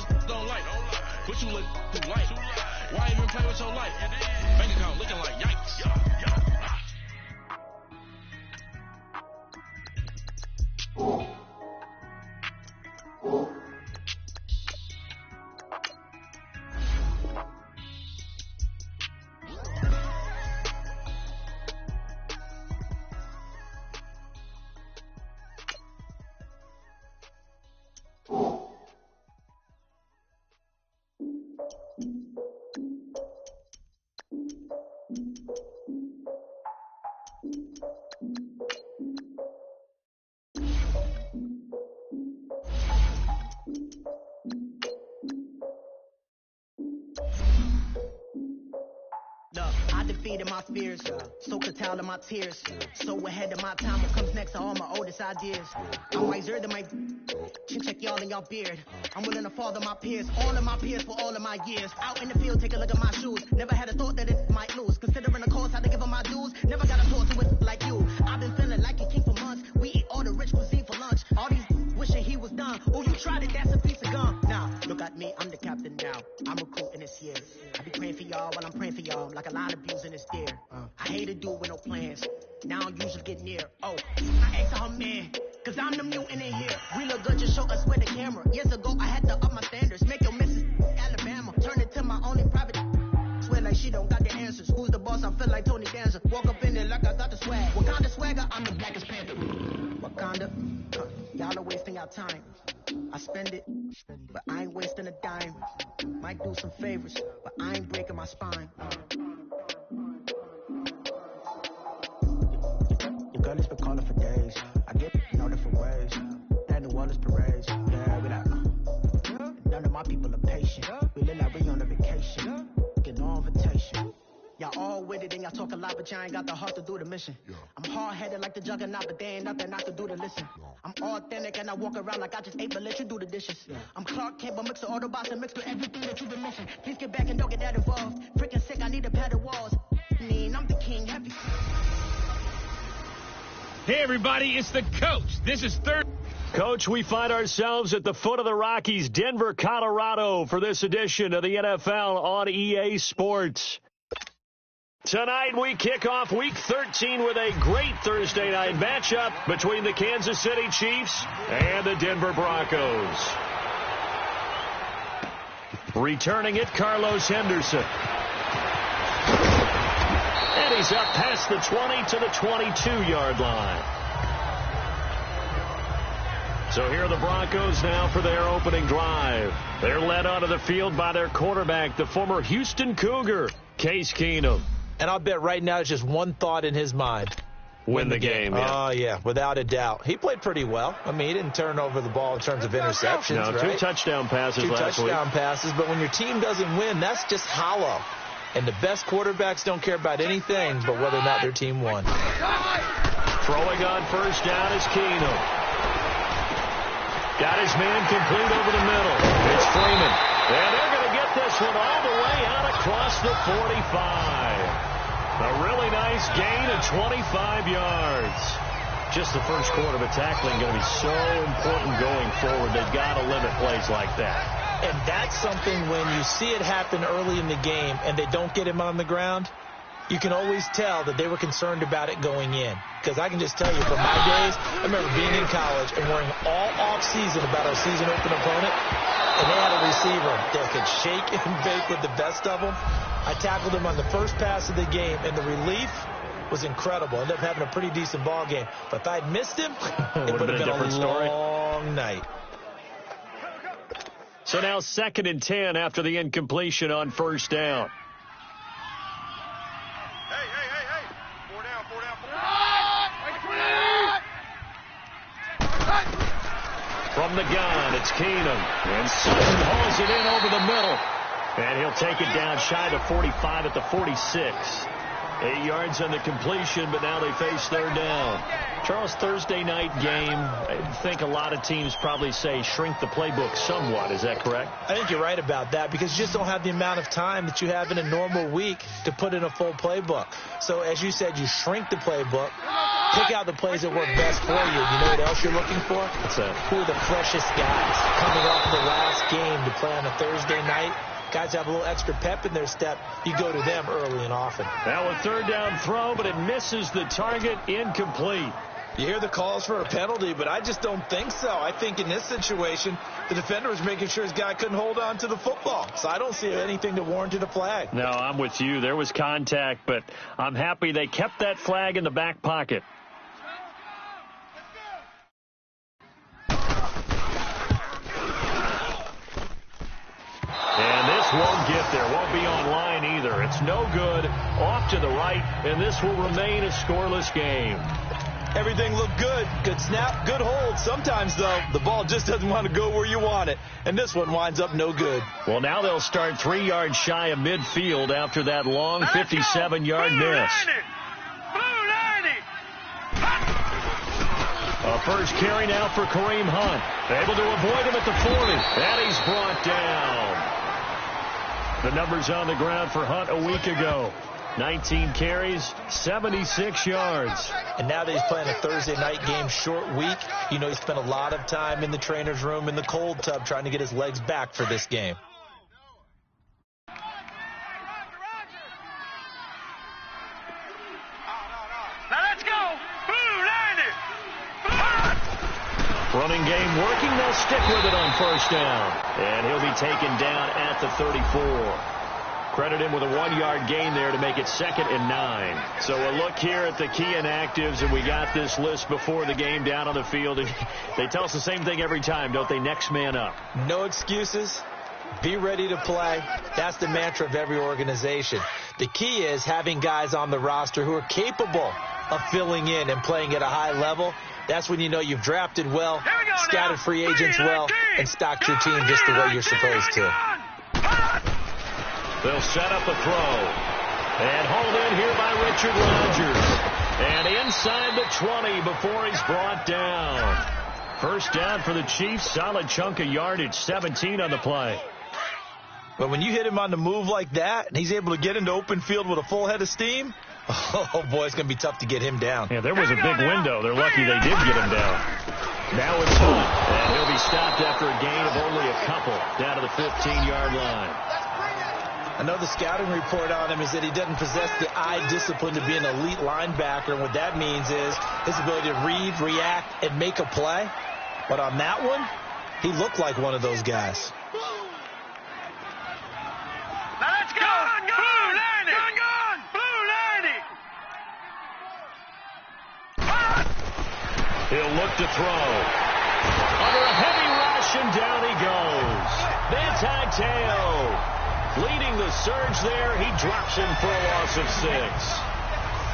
ones don't like. But you look too light. Why even play with your life? Bank account looking like yikes. My fears, so curtailed in my tears. So ahead of my time, what comes next are all my oldest ideas. I'm wiser than my check y'all in y'all beard. I'm willing to father my peers, all of my peers for all of my years. Out in the field, take a look at my shoes. Never had a thought that it might lose. Considering the cost, had to give them my dues. Never got a thought to it like you. I've been feeling like a king for months. We eat all the rich cuisine for lunch. All these wishing he was done. Oh, you tried it, that's a piece of gum. Now, look at me, I'm the captain now. I'm recruiting this year. I be praying for y'all while I'm praying for y'all. Like a line of abusing this deer. I hate to do it with no plans. Now I usually get near. Oh, I asked her man, cause I'm the mutant in here. We look good, just show us where the camera. Years ago, I had to up my standards. Make your missus Alabama. Turn it to my only private. Swear like she don't got the answers. Who's the boss? I feel like Tony Danza. Walk up in there like I got the swag. Wakanda swagger, I'm the blackest panther. Wakanda, y'all are wasting your time. I spend it, but I ain't wasting a dime. Might do some favors, but I ain't breaking my spine. Your girl has been calling for days. I get in all different ways. That New Orleans parades. Yeah, we like, none of my people are patient. We look like we on a vacation. Get no invitation. Y'all all with it and y'all talk a lot, but y'all ain't got the heart to do the mission. I'm hard-headed like the juggernaut, but there ain't nothing I can do to listen. I'm authentic and I walk around like I just ate, but let you do the dishes. I'm Clark Kent, but mix the Autobots and mix with everything that you've been missing. Please get back and don't get that involved. Freaking sick, I need a padded walls. I'm the king, heavy. Hey, everybody, it's the coach. This is third. Coach, we find ourselves at the foot of the Rockies, Denver, Colorado, for this edition of the NFL on EA Sports. Tonight, we kick off Week 13 with a great Thursday night matchup between the Kansas City Chiefs and the Denver Broncos. Returning it, Carlos Henderson. And he's up past the 20 to the 22-yard line. So here are the Broncos now for their opening drive. They're led onto the field by their quarterback, the former Houston Cougar, Case Keenum. And I'll bet right now it's just one thought in his mind. Win the game. Oh, yeah, without a doubt. He played pretty well. I mean, he didn't turn over the ball in terms of interceptions, no, right? 2 touchdown passes last week. 2 touchdown passes, but when your team doesn't win, that's just hollow. And the best quarterbacks don't care about anything but whether or not their team won. Throwing on first down is Keenum. Got his man complete over the middle. It's Freeman. And they're going to get this one all the way out across the 45. A really nice gain of 25 yards. Just the first quarter of tackling going to be so important going forward. They've got to limit plays like that. And that's something when you see it happen early in the game and they don't get him on the ground, you can always tell that they were concerned about it going in. Because I can just tell you from my days, I remember being in college and worrying all off-season about our season open opponent. And they had a receiver that could shake and bake with the best of them. I tackled him on the first pass of the game, and the relief was incredible. Ended up having a pretty decent ball game. But if I'd missed him, it would have been a long night. So now 2nd and 10 after the incompletion on first down. Hey. 4 down. From the gun, it's Keenum. And Sutton hauls it in over the middle. And he'll take it down shy of 45 at the 46. 8 yards on the completion, but now they face third down. Charles, Thursday night game, I think a lot of teams probably say shrink the playbook somewhat. Is that correct? I think you're right about that because you just don't have the amount of time that you have in a normal week to put in a full playbook. So as you said, you shrink the playbook, pick out the plays that work best for you. You know what else you're looking for? What's that? Who are the freshest guys coming off the last game to play on a Thursday night, guys have a little extra pep in their step, you go to them early and often. Now a third down throw, but it misses the target, incomplete. You hear the calls for a penalty, but I just don't think so. I think in this situation, the defender was making sure his guy couldn't hold on to the football. So I don't see anything that warranted a flag. No, I'm with you. There was contact, but I'm happy they kept that flag in the back pocket. And this won't get there. Won't be online either. It's no good. Off to the right, and this will remain a scoreless game. Everything looked good. Good snap, good hold. Sometimes, though, the ball just doesn't want to go where you want it. And this one winds up no good. Well, now they'll start 3 yards shy of midfield after that long 57-yard miss. A first carry now for Kareem Hunt. Able to avoid him at the 40. And he's brought down. The numbers on the ground for Hunt a week ago. 19 carries, 76 yards. And now that he's playing a Thursday night game, short week, you know he spent a lot of time in the trainer's room in the cold tub trying to get his legs back for this game. Now let's go. Running game working. They'll stick with it on first down. And he'll be taken down at the 34. Credit him with a 1-yard gain there to make it 2nd and 9. So a look here at the key inactives, and we got this list before the game down on the field. They tell us the same thing every time, don't they? Next man up. No excuses. Be ready to play. That's the mantra of every organization. The key is having guys on the roster who are capable of filling in and playing at a high level. That's when you know you've drafted well, scouted free agents well, and stocked your team just the way you're supposed to. They'll set up a throw. And hauled in here by Richard Rodgers. And inside the 20 before he's brought down. First down for the Chiefs. Solid chunk of yardage. 17 on the play. But when you hit him on the move like that, and he's able to get into open field with a full head of steam, oh, boy, it's going to be tough to get him down. Yeah, there was a big window. They're lucky they did get him down. Now it's Hunt. And he'll be stopped after a gain of only a couple down to the 15-yard line. I know the scouting report on him is that he doesn't possess the eye discipline to be an elite linebacker. And what that means is his ability to read, react, and make a play. But on that one, he looked like one of those guys. Now let's go. Blue line it. Blue line it. He'll look to throw. Under a heavy rush, and down he goes. Manti-Te'o leading the surge there. He drops him for a loss of 6.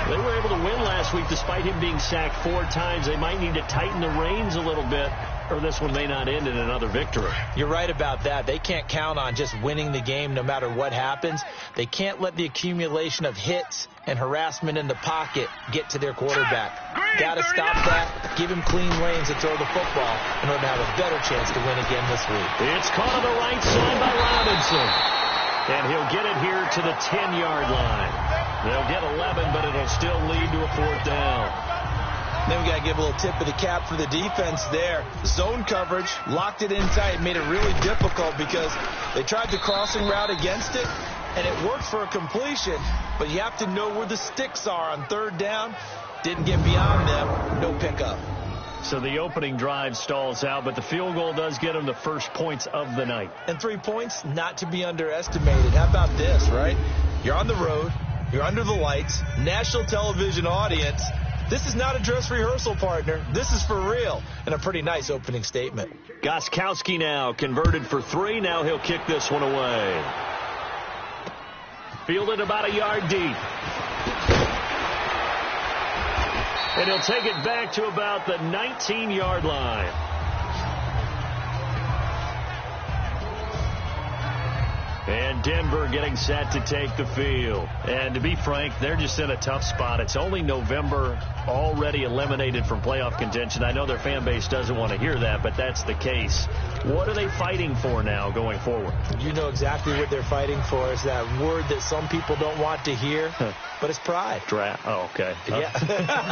They were able to win last week despite him being sacked 4 times. They might need to tighten the reins a little bit, or this one may not end in another victory. You're right about that. They can't count on just winning the game no matter what happens. They can't let the accumulation of hits and harassment in the pocket get to their quarterback. Got to stop that, give him clean lanes to throw the football in order to have a better chance to win again this week. It's caught on the right side by Robinson. And he'll get it here to the 10-yard line. They'll get 11, but it'll still lead to a 4th down. Then we got to give a little tip of the cap for the defense there. Zone coverage, locked it in tight, made it really difficult because they tried the crossing route against it, and it worked for a completion, but you have to know where the sticks are on 3rd down. Didn't get beyond them, no pickup. So the opening drive stalls out, but the field goal does get them the first points of the night. And 3 points, not to be underestimated. How about this, right? You're on the road. You're under the lights. National television audience. This is not a dress rehearsal, partner. This is for real. And a pretty nice opening statement. Gostkowski now converted for 3. Now he'll kick this one away. Fielded about a yard deep. And he'll take it back to about the 19-yard line. And Denver getting set to take the field. And to be frank, they're just in a tough spot. It's only November, already eliminated from playoff contention. I know their fan base doesn't want to hear that, but that's the case. What are they fighting for now going forward? You know exactly what they're fighting for. It's that word that some people don't want to hear, but it's pride. Draft. Oh, okay. Yeah.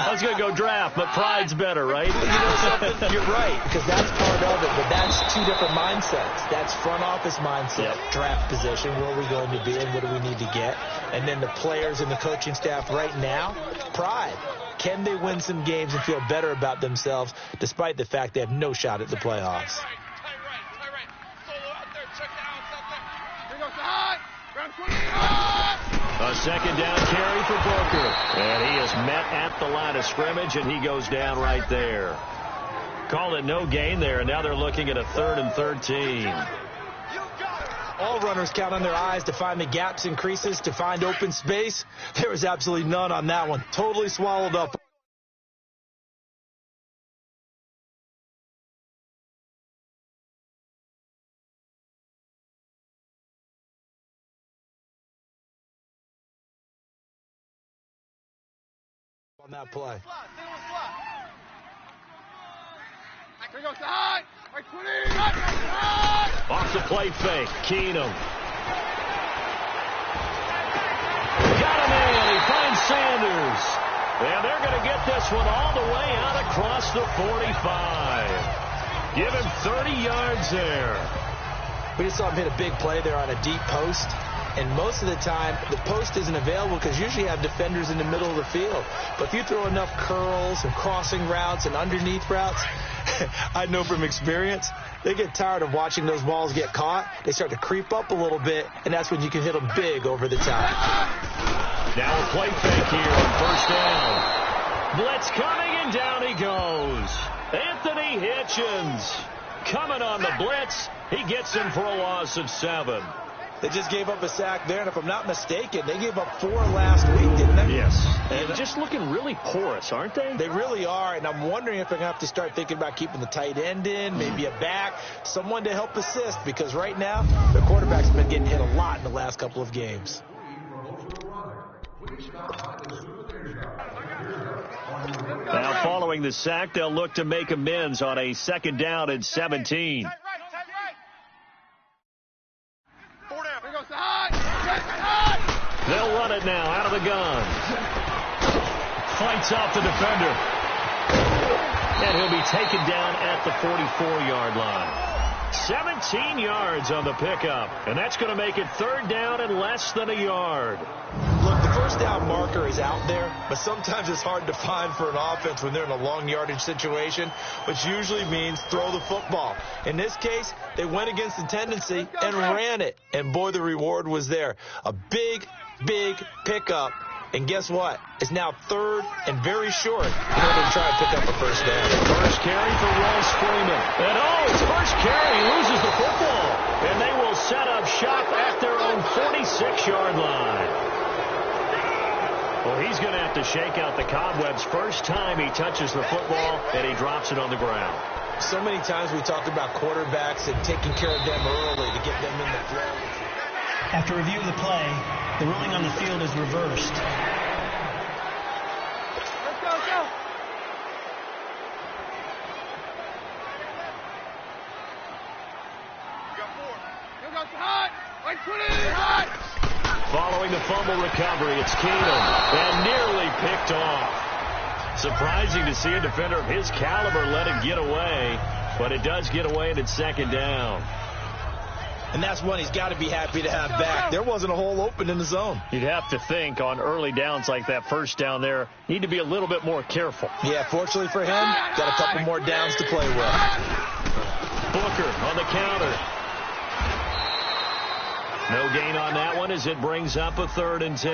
I was going to go draft, but pride's better, right? You know something? You're right, because that's part of it, but that's two different mindsets. That's front office mindset, draft position, where are we going to be and what do we need to get? And then the players and the coaching staff right now, pride. Can they win some games and feel better about themselves despite the fact they have no shot at the playoffs? A second down carry for Booker. And he is met at the line of scrimmage, and he goes down right there. Call it no gain there, and now they're looking at a 3rd and 13. All runners count on their eyes to find the gaps and creases, to find open space. There was absolutely none on that one. Totally swallowed up. On that play. Off the play fake, Keenum. Got him in, he finds Sanders. And they're going to get this one all the way out across the 45. Give him 30 yards there. We just saw him hit a big play there on a deep post. And most of the time, the post isn't available because usually you have defenders in the middle of the field. But if you throw enough curls and crossing routes and underneath routes, I know from experience, they get tired of watching those balls get caught. They start to creep up a little bit, and that's when you can hit them big over the top. Now a play fake here on first down. Blitz coming, and down he goes. Anthony Hitchens coming on the blitz. He gets him for a loss of 7. They just gave up a sack there, and if I'm not mistaken, they gave up 4 last week, didn't they? Yes. And just looking really porous, aren't they? They really are, and I'm wondering if they're going to have to start thinking about keeping the tight end in, maybe a back, someone to help assist, because right now, the quarterback's been getting hit a lot in the last couple of games. Now, following the sack, they'll look to make amends on a 2nd down and 17. They'll run it now out of the gun. Fights off the defender. And he'll be taken down at the 44-yard line. 17 yards on the pickup. And that's going to make it 3rd down and less than a yard. Look, the first down marker is out there, but sometimes it's hard to find for an offense when they're in a long yardage situation, which usually means throw the football. In this case, they went against the tendency and ran it. And boy, the reward was there. A big pickup. And guess what? It's now 3rd and very short in order to try and pick up a first down. First carry for Royce Freeman. And it's first carry. He loses the football. And they will set up shop at their own 46-yard line. Well, he's going to have to shake out the cobwebs. First time he touches the football, and he drops it on the ground. So many times we talk about quarterbacks and taking care of them early to get them in the flow. After review of the play, the ruling on the field is reversed. Following the fumble recovery, it's Keenum, and nearly picked off. Surprising to see a defender of his caliber let it get away, but it does get away, and it's 2nd down. And that's one he's got to be happy to have back. There wasn't a hole open in the zone. You'd have to think on early downs like that first down there, need to be a little bit more careful. Yeah, fortunately for him, got a couple more downs to play with. Booker on the counter. No gain on that one as it brings up a 3rd and 10.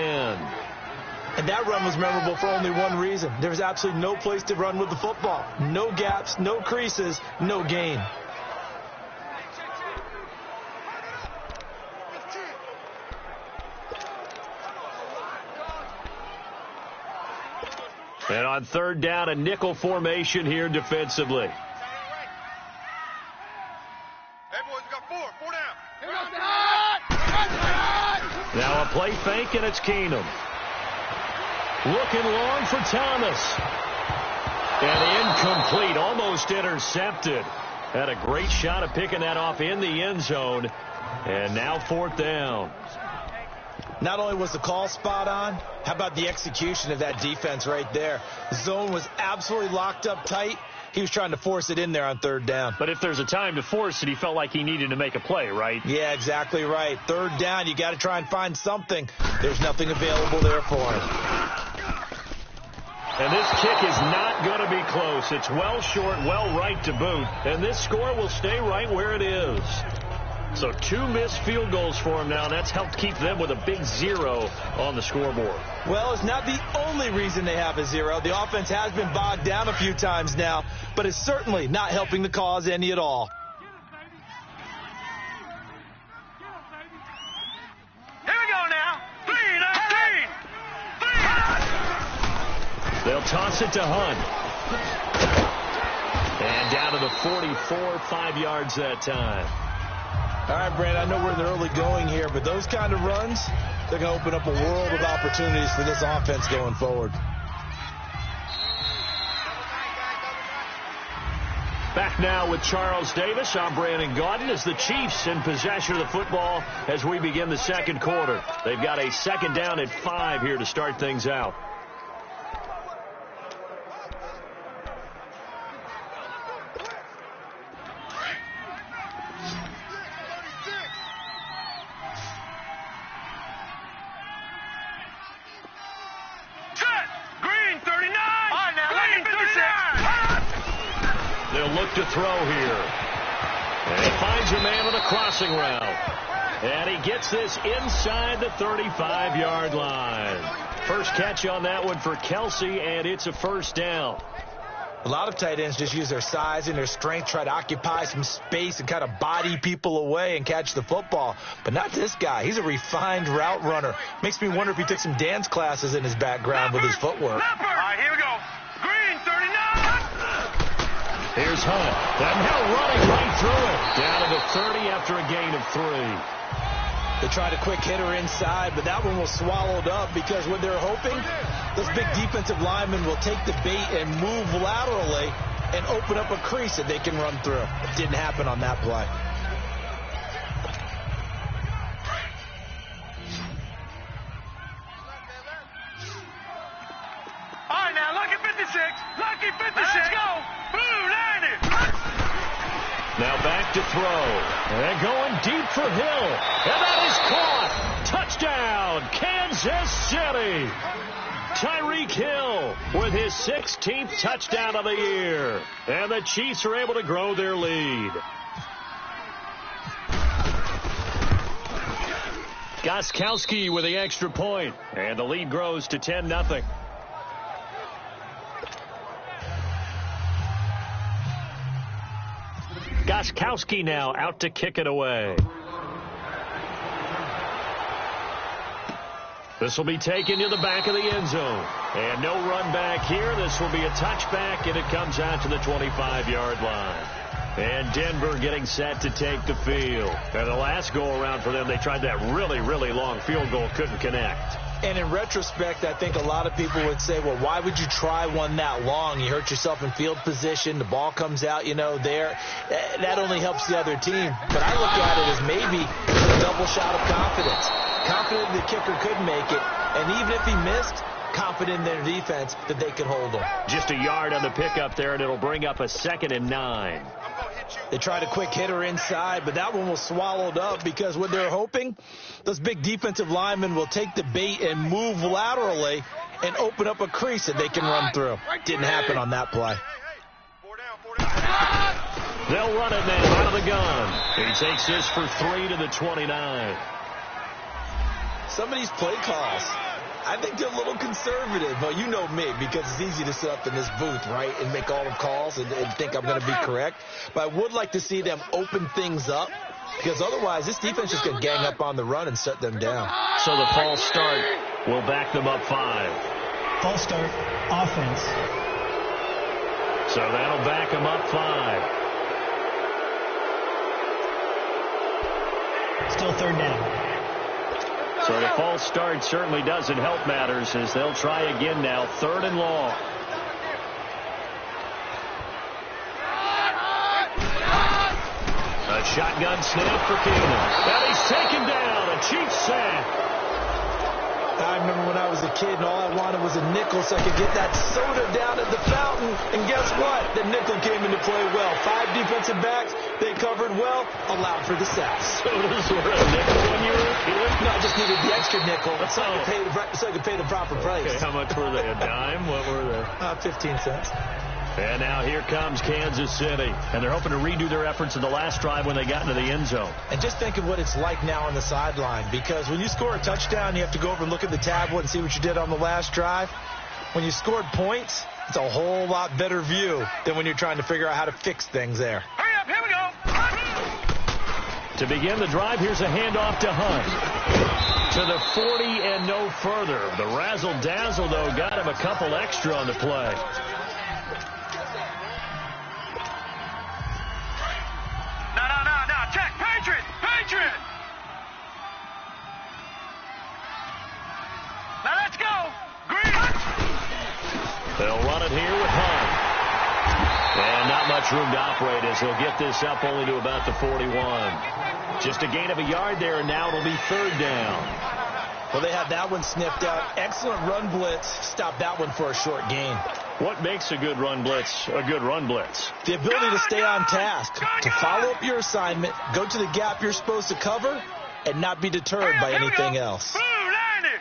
And that run was memorable for only one reason. There was absolutely no place to run with the football. No gaps, no creases, no gain. And on 3rd down, a nickel formation here defensively. Hey, boys, we got 4. Four down. Now a play fake, and it's Keenum. Looking long for Thomas. And incomplete, almost intercepted. Had a great shot at picking that off in the end zone. And now 4th down. Not only was the call spot on, how about the execution of that defense right there? The zone was absolutely locked up tight. He was trying to force it in there on 3rd down. But if there's a time to force it, he felt like he needed to make a play, right? Yeah, exactly right. 3rd down, you got to try and find something. There's nothing available there for him. And this kick is not going to be close. It's well short, well right to boot. And this score will stay right where it is. So 2 missed field goals for him now. That's helped keep them with a big 0 on the scoreboard. Well, it's not the only reason they have a 0. The offense has been bogged down a few times now, but it's certainly not helping the cause any at all. Here we go now. 3-19. They'll toss it to Hunt. And down to the 44, 5 yards that time. All right, Brandon, I know we're in the early going here, but those kind of runs, they're going to open up a world of opportunities for this offense going forward. Back now with Charles Davis. I'm Brandon Gaudin as the Chiefs in possession of the football as we begin the second quarter. They've got a 2nd down and 5 here to start things out. To throw here. And he finds a man with a crossing route. And he gets this inside the 35-yard line. First catch on that one for Kelsey, and it's a 1st down. A lot of tight ends just use their size and their strength, try to occupy some space and kind of body people away and catch the football. But not this guy. He's a refined route runner. Makes me wonder if he took some dance classes in his background with his footwork. All right, here we go. Green, 39. Here's Hunt. And now running right through it. Down to the 30 after a gain of 3. They tried a quick hitter inside, but that one was swallowed up because what they're hoping, those big defensive linemen will take the bait and move laterally and open up a crease that they can run through. It didn't happen on that play. All right, now, lucky 56. Lucky 56. Let's go. Blue 90. Now back to throw. And going deep for Hill. And that is caught. Touchdown, Kansas City. Tyreek Hill with his 16th touchdown of the year. And the Chiefs are able to grow their lead. Gostkowski with the extra point. And the lead grows to 10-0. Gostkowski now out to kick it away. This will be taken to the back of the end zone. And no run back here. This will be a touchback, and it comes out to the 25-yard line. And Denver getting set to take the field. And the last go-around for them, they tried that really, really long field goal, couldn't connect. And in retrospect, I think a lot of people would say, well, why would you try one that long? You hurt yourself in field position. The ball comes out, there. That only helps the other team. But I look at it as maybe a double shot of confidence. Confident the kicker could make it. And even if he missed, confident in their defense that they could hold him. Just a yard on the pickup there, and it'll bring up a 2nd and 9. They tried a quick hitter inside, but that one was swallowed up because what they're hoping, those big defensive linemen will take the bait and move laterally and open up a crease that they can run through. Didn't happen on that play. They'll run it now out of the gun. He takes this for 3 to the 29. Some of these play calls, I think they're a little conservative. But you know me, because it's easy to sit up in this booth, right, and make all the calls and think I'm going to be correct. But I would like to see them open things up, because otherwise this defense is going to gang up on the run and shut them down. So the false start will back them up 5. False start, offense. So that'll back them up 5. Still third down. So the false start certainly doesn't help matters as they'll try again now. 3rd and long. A shotgun snap for Keenum. And he's taken down. A cheap sack. I remember when I was a kid and all I wanted was a nickel so I could get that soda down at the fountain. And guess what? The nickel came into play well. 5 defensive backs. They covered well. Allowed for the sack. Sodas were a nickel when you were a kid? No, I just needed the extra nickel so I could pay the proper price. Okay, how much were they? A dime? What were they? 15 cents. And now here comes Kansas City. And they're hoping to redo their efforts in the last drive when they got into the end zone. And just think of what it's like now on the sideline. Because when you score a touchdown, you have to go over and look at the tablet and see what you did on the last drive. When you scored points, it's a whole lot better view than when you're trying to figure out how to fix things there. Hurry up, here we go. To begin the drive, here's a handoff to Hunt. To the 40 and no further. The razzle-dazzle, though, got him a couple extra on the play. No, check, Patriot. Now let's go. Green. They'll run it here with Hunt. And not much room to operate as he'll get this up only to about the 41. Just a gain of a yard there, and now it'll be 3rd down. Well, they had that one sniffed out. Excellent run blitz. Stopped that one for a short gain. What makes a good run blitz a good run blitz? The ability to stay on task, to follow up your assignment, go to the gap you're supposed to cover, and not be deterred by anything else. Blue 90.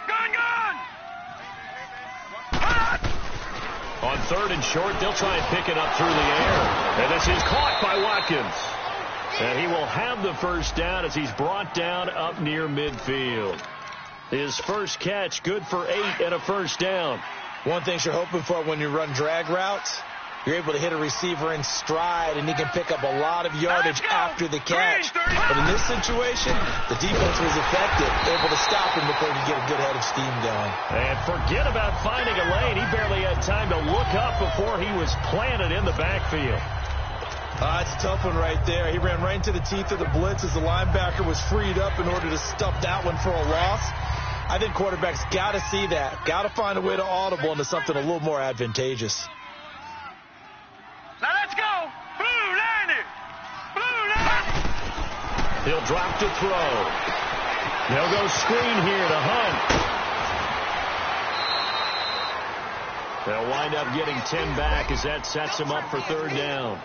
Gun. On 3rd and short, they'll try and pick it up through the air. And this is caught by Watkins. And he will have the first down as he's brought down up near midfield. His first catch, good for 8 and a first down. One thing you're hoping for when you run drag routes, you're able to hit a receiver in stride, and he can pick up a lot of yardage after the catch. But in this situation, the defense was effective, able to stop him before he could get a good head of steam going. And forget about finding a lane. He barely had time to look up before he was planted in the backfield. It's a tough one right there. He ran right into the teeth of the blitz as the linebacker was freed up in order to stuff that one for a loss. I think quarterbacks got to see that. Got to find a way to audible into something a little more advantageous. Now let's go. Blue 90. He'll drop to throw. They'll go screen here to Hunt. They'll wind up getting 10 back as that sets him up for 3rd down.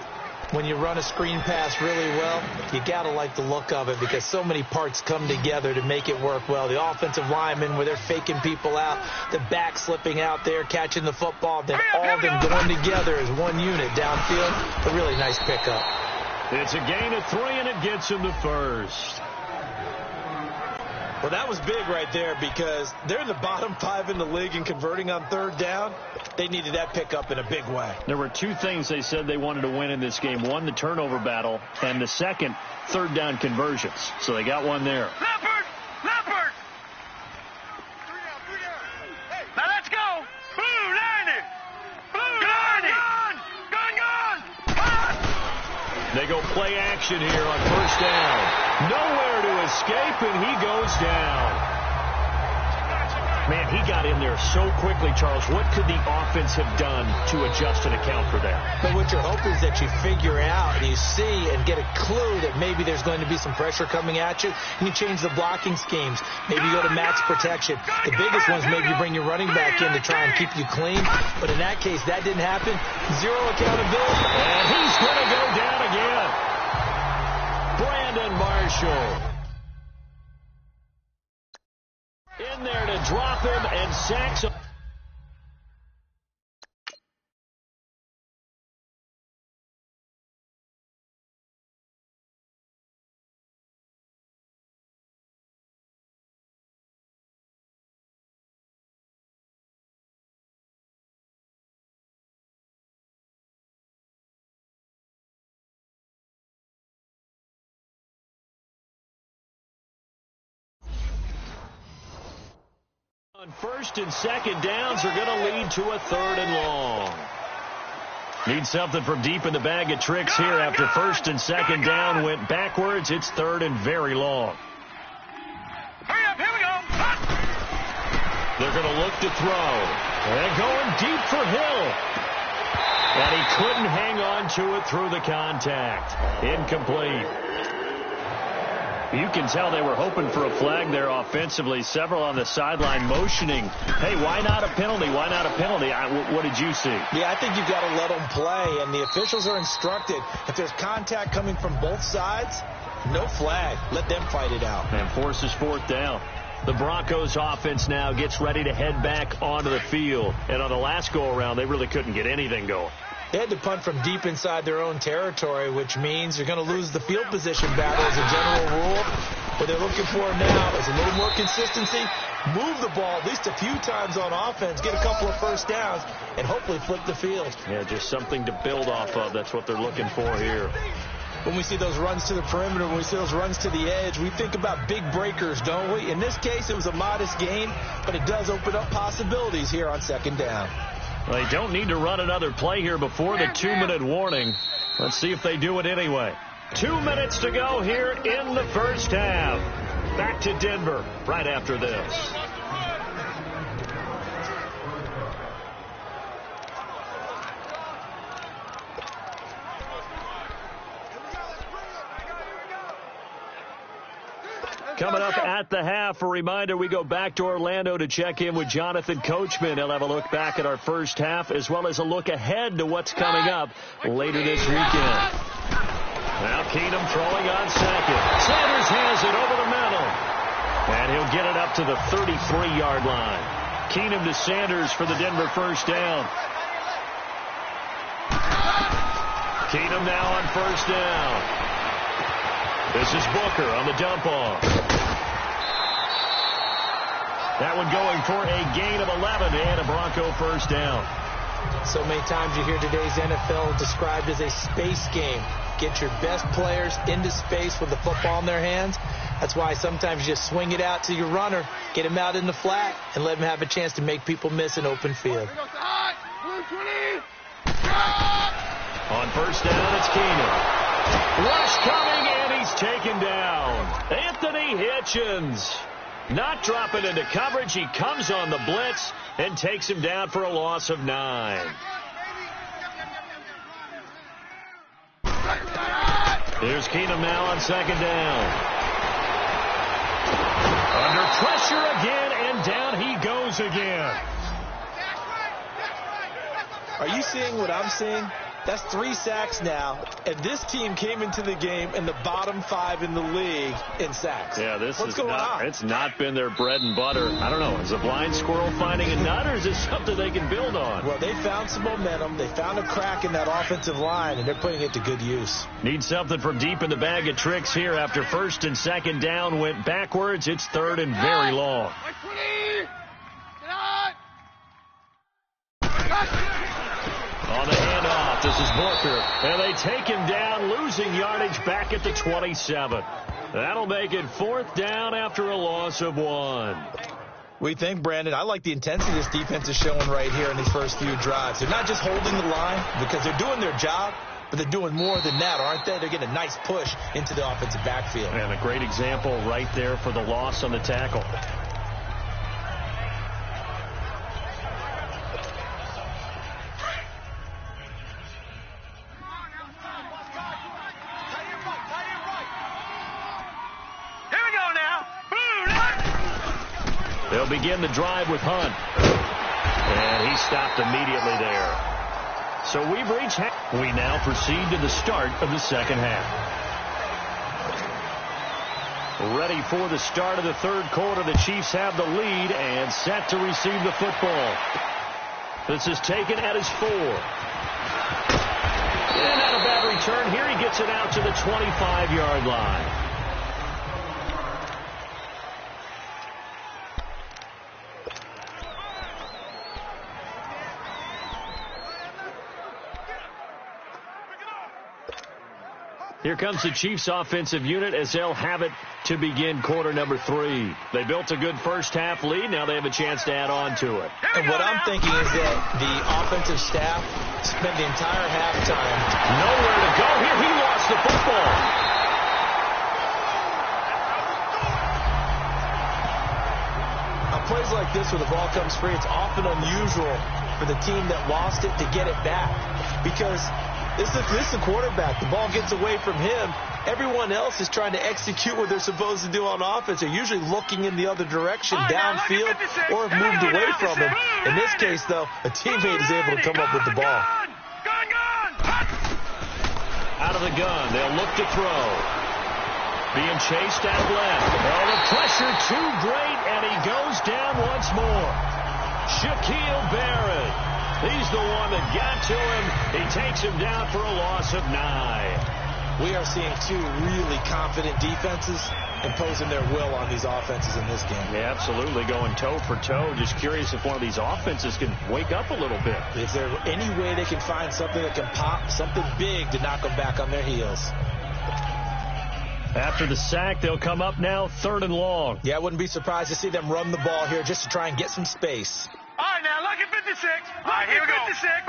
When you run a screen pass really well, you got to like the look of it because so many parts come together to make it work well. The offensive linemen, where they're faking people out, the back slipping out there, catching the football, then all of them going together as one unit downfield. A really nice pickup. It's a gain of 3, and it gets him to first. Well, that was big right there because they're in the bottom 5 in the league in converting on 3rd down. They needed that pickup in a big way. There were 2 things they said they wanted to win in this game. One, the turnover battle, and the second, 3rd down conversions. So they got one there. Leopard. Now let's go. Blue 90. Gun. They go play action here on 1st down. Nowhere to escape, and he goes down. Man, he got in there so quickly, Charles. What could the offense have done to adjust and account for that? But what you're hoping is that you figure out and you see and get a clue that maybe there's going to be some pressure coming at you, and you change the blocking schemes. Maybe you go to max protection. The biggest ones, maybe you bring your running back in to try and keep you clean. But in that case, that didn't happen. 0 accountability. And he's going to go down again. Brandon Marshall. In there to drop him and sacks him. On 1st and 2nd downs are going to lead to a 3rd and long. Need something from deep in the bag of tricks here after first and second down went backwards. It's third and very long. Hurry up, here we go. They're going to look to throw. And going deep for Hill. And he couldn't hang on to it through the contact. Incomplete. You can tell they were hoping for a flag there offensively. Several on the sideline motioning, hey, why not a penalty? Why not a penalty? What did you see? Yeah, I think you've got to let them play, and the officials are instructed. If there's contact coming from both sides, no flag. Let them fight it out. And forces fourth down. The Broncos offense now gets ready to head back onto the field. And on the last go-around, they really couldn't get anything going. They had to punt from deep inside their own territory, which means you're going to lose the field position battle as a general rule. What they're looking for now is a little more consistency, move the ball at least a few times on offense, get a couple of first downs, and hopefully flip the field. Yeah, just something to build off of. That's what they're looking for here. When we see those runs to the perimeter, when we see those runs to the edge, we think about big breakers, don't we? In this case, it was a modest gain, but it does open up possibilities here on second down. They don't need to run another play here before the 2-minute warning. Let's see if they do it anyway. 2 minutes to go here in the first half. Back to Denver right after this. Coming up at the half, a reminder, we go back to Orlando to check in with Jonathan Coachman. He'll have a look back at our first half as well as a look ahead to what's coming up later this weekend. Now Keenum throwing on second. Sanders has it over the middle. And he'll get it up to the 33-yard line. Keenum to Sanders for the Denver first down. Keenum now on first down. This is Booker on the dump off. That one going for a gain of 11 and a Bronco first down. So many times you hear today's NFL described as a space game. Get your best players into space with the football in their hands. That's why sometimes you just swing it out to your runner, get him out in the flat, and let him have a chance to make people miss an open field. On first down, it's Keenum. Rush coming, and he's taken down. Anthony Hitchens not dropping into coverage. He comes on the blitz and takes him down for a loss of 9. Here's Keenum now on second down. Under pressure again, and down he goes again. Are you seeing what I'm seeing? That's 3 sacks now, and this team came into the game in the bottom 5 in the league in sacks. Yeah, What's going on? It's not been their bread and butter. I don't know. Is a blind squirrel finding a nut, or is this something they can build on? Well, they found some momentum. They found a crack in that offensive line, and they're putting it to good use. Need something from deep in the bag of tricks here after first and second down went backwards. It's third and very long. On the handoff, this is Booker. And they take him down, losing yardage back at the 27. That'll make it fourth down after a loss of 1. We think, Brandon, I like the intensity this defense is showing right here in these first few drives. They're not just holding the line because they're doing their job, but they're doing more than that, aren't they? They're getting a nice push into the offensive backfield. And a great example right there for the loss on the tackle. They'll begin the drive with Hunt. And he stopped immediately there. So we've reached half. We now proceed to the start of the second half. Ready for the start of the third quarter. The Chiefs have the lead and set to receive the football. This is taken at his 4. And not a bad return. Here he gets it out to the 25-yard line. Here comes the Chiefs offensive unit as they'll have it to begin quarter number 3. They built a good first half lead. Now they have a chance to add on to it. And what I'm thinking is that the offensive staff spent the entire halftime. Nowhere to go here. He lost the football. On plays like this where the ball comes free, it's often unusual for the team that lost it to get it back. Because this is the quarterback. The ball gets away from him. Everyone else is trying to execute what they're supposed to do on offense. They're usually looking in the other direction, downfield, or have moved away from him. In this case, though, a teammate is able to come up with the ball. Out of the gun, they'll look to throw. Being chased out left. Oh, the pressure too great, and he goes down once more. Shaquille Barrett. He's the one that got to him. He takes him down for a loss of 9. We are seeing two really confident defenses imposing their will on these offenses in this game. Yeah, absolutely, going toe for toe. Just curious if one of these offenses can wake up a little bit. Is there any way they can find something that can pop, something big to knock them back on their heels? After the sack, they'll come up now 3rd and long. Yeah, I wouldn't be surprised to see them run the ball here just to try and get some space. All right, now, look at 56. All right, here we go. 56.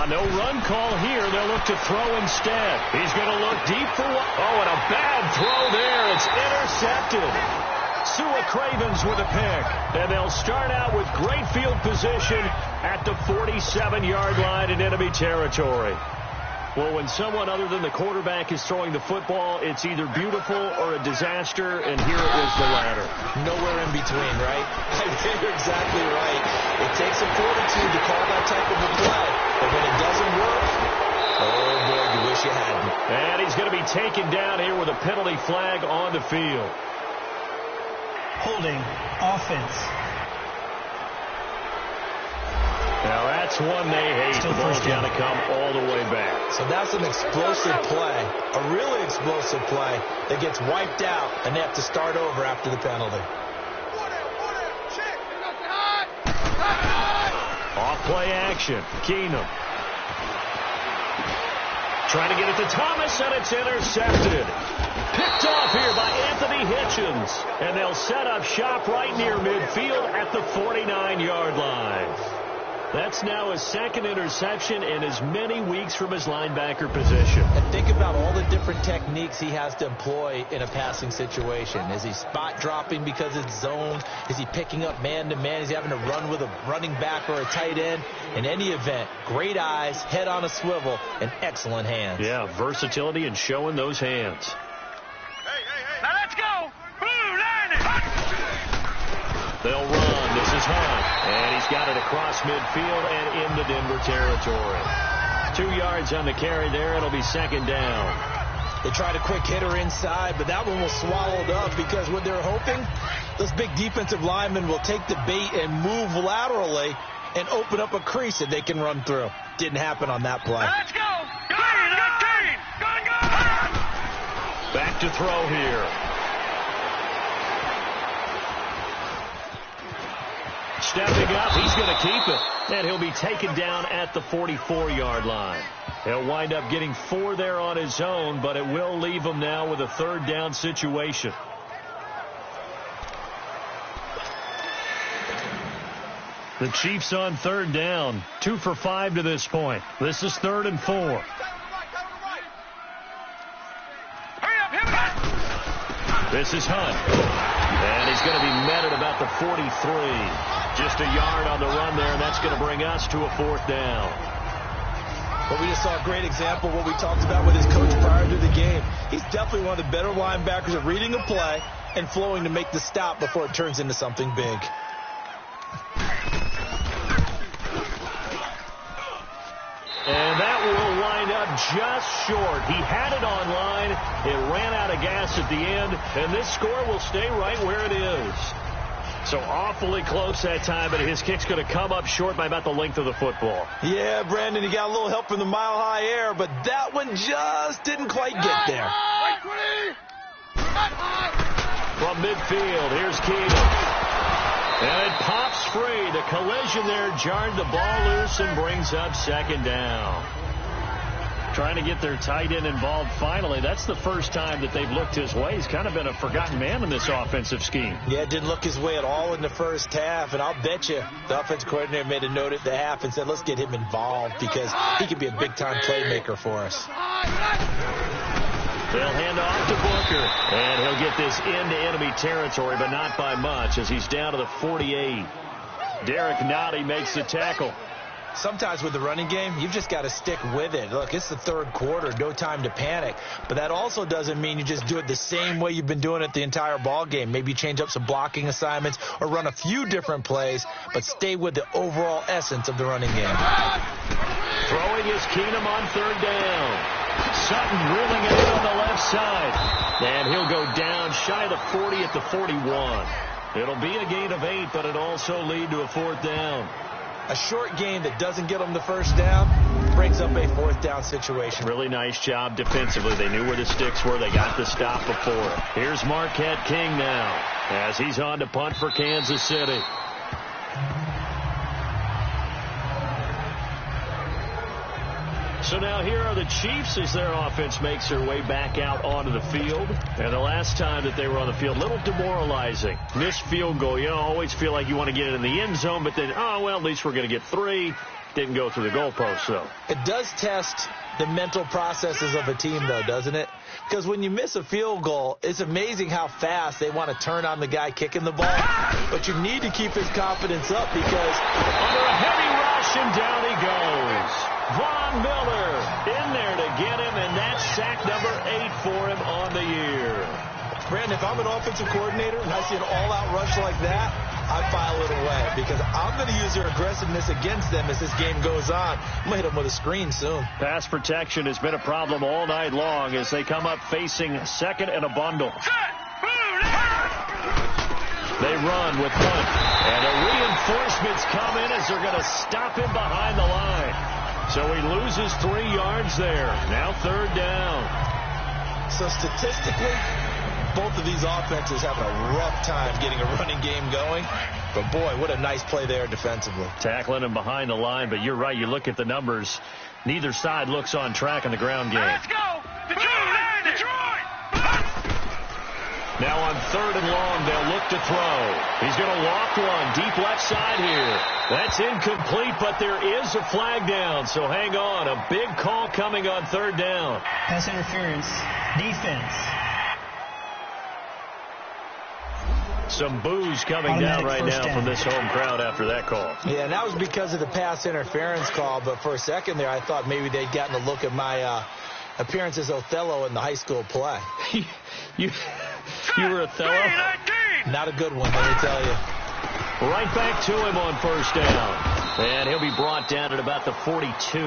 No run call here. They'll look to throw instead. He's going to look deep for one. Oh, and a bad throw there. It's intercepted. Sua Cravens with a pick. And they'll start out with great field position at the 47-yard line in enemy territory. Well, when someone other than the quarterback is throwing the football, it's either beautiful or a disaster, and here it was the latter. Nowhere in between, right? I think you're exactly right. It takes some fortitude to call that type of a play, but when it doesn't work, oh, boy, you wish you hadn't. And he's going to be taken down here with a penalty flag on the field. Holding offense. Now, that's one they hate. The ball's got to come all the way back. So that's an explosive play, a really explosive play that gets wiped out, and they have to start over after the penalty. Off-play action. Keenum. Trying to get it to Thomas, and it's intercepted. Picked off here by Anthony Hitchens. And they'll set up shop right near midfield at the 49-yard line. That's now his 2nd interception in as many weeks from his linebacker position. And think about all the different techniques he has to employ in a passing situation. Is he spot dropping because it's zone? Is he picking up man-to-man? Is he having to run with a running back or a tight end? In any event, great eyes, head on a swivel, and excellent hands. Yeah, versatility and showing those hands. Now let's go. Blue line. They'll run. This is Hunt. And he's got it across midfield and into Denver territory. 2 yards on the carry there. It'll be 2nd down. They tried a quick hitter inside, but that one was swallowed up because what they're hoping, those big defensive linemen will take the bait and move laterally and open up a crease that they can run through. Didn't happen on that play. Let's go. Go. Back to throw here. Stepping up, he's going to keep it. And he'll be taken down at the 44-yard line. He'll wind up getting 4 there on his own, but it will leave him now with a 3rd down situation. The Chiefs on 3rd down. 2 for 5 to this point. This is 3rd and 4. Hurry up. This is Hunt. And he's going to be met at about the 43. Just a yard on the run there, and that's going to bring us to a 4th down. But we just saw a great example of what we talked about with his coach prior to the game. He's definitely one of the better linebackers at reading a play and flowing to make the stop before it turns into something big. And that will wind up just short. He had it on line. It ran out of gas at the end, and this score will stay right where it is. So awfully close that time, but his kick's going to come up short by about the length of the football. Yeah, Brandon, he got a little help from the mile-high air, but that one just didn't quite get there. From midfield, here's Keenum. And it pops free. The collision there jarred the ball loose and brings up 2nd down. trying to get their tight end involved finally. That's the first time that they've looked his way. He's kind of been a forgotten man in this offensive scheme. Yeah, didn't look his way at all in the first half, and I'll bet you the offensive coordinator made a note at the half and said, let's get him involved because he could be a big-time playmaker for us. They'll hand off to Booker, and he'll get this into enemy territory, but not by much as he's down to the 48. Derek Nottie makes the tackle. Sometimes with the running game, you've just got to stick with it. Look, it's the third quarter, no time to panic. But that also doesn't mean you just do it the same way you've been doing it the entire ball game. Maybe change up some blocking assignments or run a few different plays, but stay with the overall essence of the running game. Throwing is Keenum on third down. Sutton reeling it in on the left side. And he'll go down shy of the 40 at the 41. It'll be a gain of 8, but it'll also lead to a fourth down. A short gain that doesn't get them the first down brings up a fourth down situation. Really nice job defensively. They knew where the sticks were. They got the stop before. Here's Marquette King now as he's on to punt for Kansas City. So now here are the Chiefs as their offense makes their way back out onto the field. And the last time that they were on the field, a little demoralizing. Missed field goal. You always feel like you want to get it in the end zone, but then, oh, well, at least we're going to get 3. Didn't go through the goalpost, though. It does test the mental processes of a team, though, doesn't it? Because when you miss a field goal, it's amazing how fast they want to turn on the guy kicking the ball. But you need to keep his confidence up because under a heavy rush, and down he goes. Von Miller in there to get him, and that's sack number 8 for him on the year. Brandon, if I'm an offensive coordinator and I see an all-out rush like that, I file it away because I'm going to use their aggressiveness against them as this game goes on. I'm going to hit them with a screen soon. Pass protection has been a problem all night long as they come up facing second and a bundle. They run with punt, and the reinforcements come in as they're going to stop him behind the line. So he loses 3 yards there. Now third down. So statistically, both of these offenses having a rough time getting a running game going. But, boy, what a nice play there defensively. Tackling him behind the line, but you're right. You look at the numbers. Neither side looks on track in the ground game. Let's go! Detroit! Detroit! Now on third and long, they'll look to throw. He's going to walk one deep left side here. That's incomplete, but there is a flag down, so hang on. A big call coming on third down. Pass interference. Defense. Some boos coming down right now from this home crowd after that call. Yeah, and that was because of the pass interference call, but for a second there, I thought maybe they'd gotten a look at my appearance as Othello in the high school play. You were Othello? Not a good one, let me tell you. Right back to him on first down. And he'll be brought down at about the 42.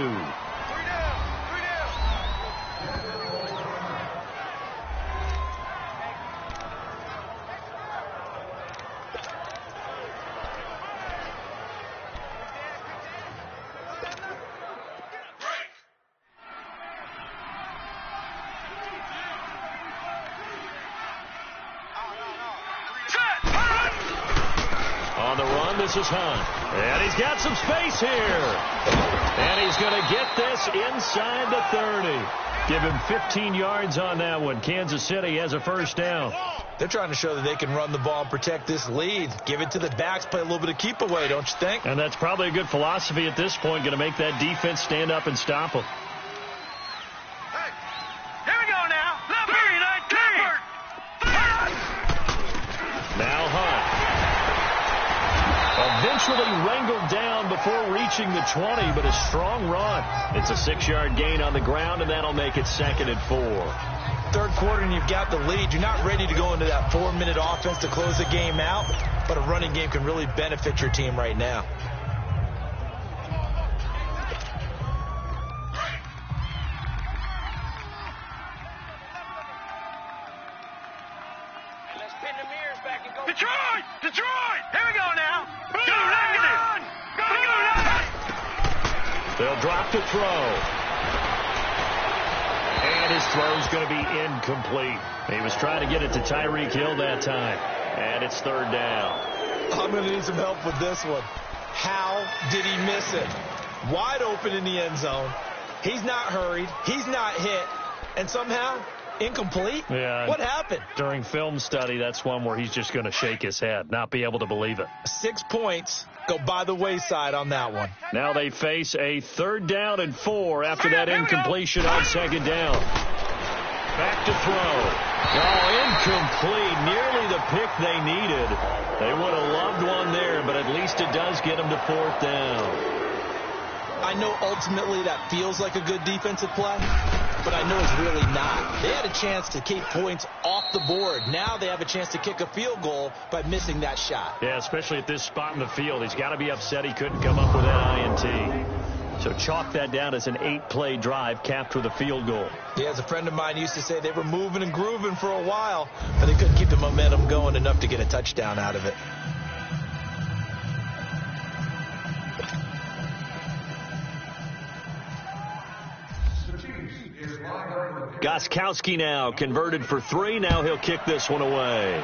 This is Hunt, and he's got some space here, and he's going to get this inside the 30. Give him 15 yards on that one. Kansas City has a first down. They're trying to show that they can run the ball and protect this lead. Give it to the backs, play a little bit of keep away, don't you think? And that's probably a good philosophy at this point, going to make that defense stand up and stop them. Here we go now. Now Hunt. Eventually wrangled down before reaching the 20, but a strong run. It's a 6-yard gain on the ground, and that'll make it 2nd and 4. Third quarter, and you've got the lead. You're not ready to go into that 4-minute offense to close the game out, but a running game can really benefit your team right now. Let's pin the mirrors back and go. Detroit! Detroit! Here we go now. They'll drop to throw. And his throw's going to be incomplete. He was trying to get it to Tyreek Hill that time. And it's third down. I'm going to need some help with this one. How did he miss it? Wide open in the end zone. He's not hurried. He's not hit. And somehow, incomplete? Yeah. What happened? During film study, that's one where he's just going to shake his head, not be able to believe it. 6 points go by the wayside on that one. Now they face a 3rd down and 4 after that incompletion on 2nd down. Back to throw. Oh, incomplete. Nearly the pick they needed. They would have loved one there, but at least it does get them to 4th down. I know ultimately that feels like a good defensive play, but I know it's really not. They had a chance to keep points off the board. Now they have a chance to kick a field goal by missing that shot. Yeah, especially at this spot in the field. He's got to be upset he couldn't come up with that INT. So chalk that down as an 8-play drive capped with a field goal. Yeah, as a friend of mine used to say, they were moving and grooving for a while, but they couldn't keep the momentum going enough to get a touchdown out of it. Gostkowski now converted for 3. Now he'll kick this one away.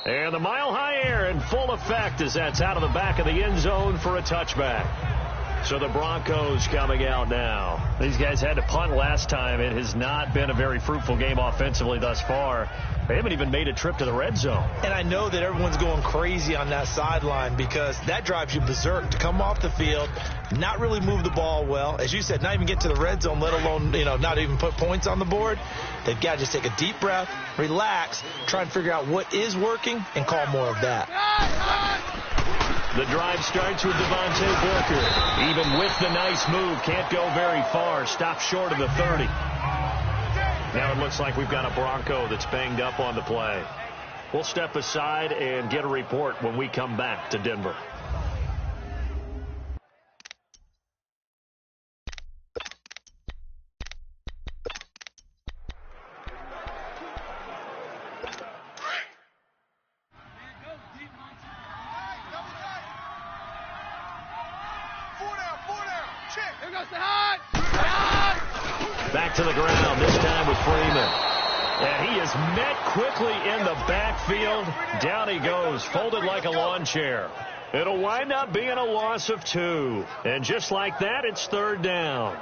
And the mile-high air in full effect as that's out of the back of the end zone for a touchback. So the Broncos coming out now. These guys had to punt last time. It has not been a very fruitful game offensively thus far. They haven't even made a trip to the red zone. And I know that everyone's going crazy on that sideline because that drives you berserk to come off the field, not really move the ball well. As you said, not even get to the red zone, let alone, not even put points on the board. They've got to just take a deep breath, relax, try and figure out what is working, and call more of that. The drive starts with Devontae Booker. Even with the nice move, can't go very far. Stops short of the 30. Now it looks like we've got a Bronco that's banged up on the play. We'll step aside and get a report when we come back to Denver. Back to the ground, this time with Freeman. And he is met quickly in the backfield. Down he goes, folded like a lawn chair. It'll wind up being a loss of 2. And just like that, it's 3rd down.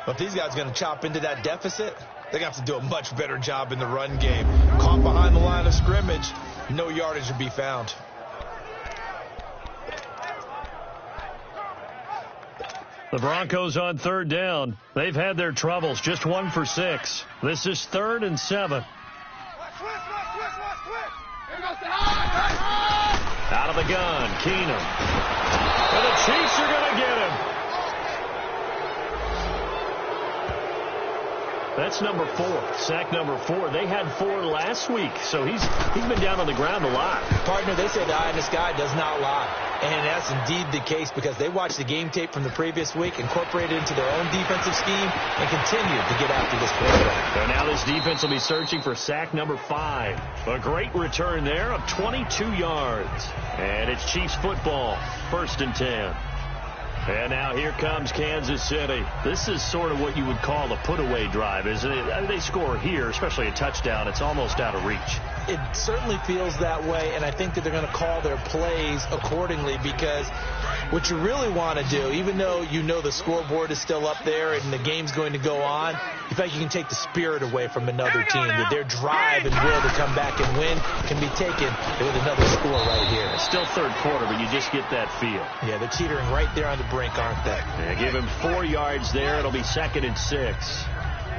Well, if these guys are going to chop into that deficit, they're going to have to do a much better job in the run game. Caught behind the line of scrimmage, no yardage to be found. The Broncos on 3rd down. They've had their troubles, just 1 for 6. This is 3rd and 7. Out of the gun, Keenum. And the Chiefs are going to get him. That's number 4, sack number 4. They had 4 last week, so he's been down on the ground a lot. Partner, they say the eye in the sky does not lie. And that's indeed the case because they watched the game tape from the previous week, incorporated it into their own defensive scheme, and continued to get after this quarterback. So now this defense will be searching for sack number 5. A great return there of 22 yards. And it's Chiefs football, 1st and 10. And now here comes Kansas City. This is sort of what you would call a put-away drive, isn't it? I mean, they score here, especially a touchdown. It's almost out of reach. It certainly feels that way, and I think that they're going to call their plays accordingly because what you really want to do, even though you know the scoreboard is still up there and the game's going to go on, in fact, you can take the spirit away from another team, that their drive and will to come back and win can be taken with another score right here. It's still 3rd quarter, but you just get that feel. Yeah, they're teetering right there on the brink, aren't they? Yeah, give him 4 yards there. It'll be 2nd and 6.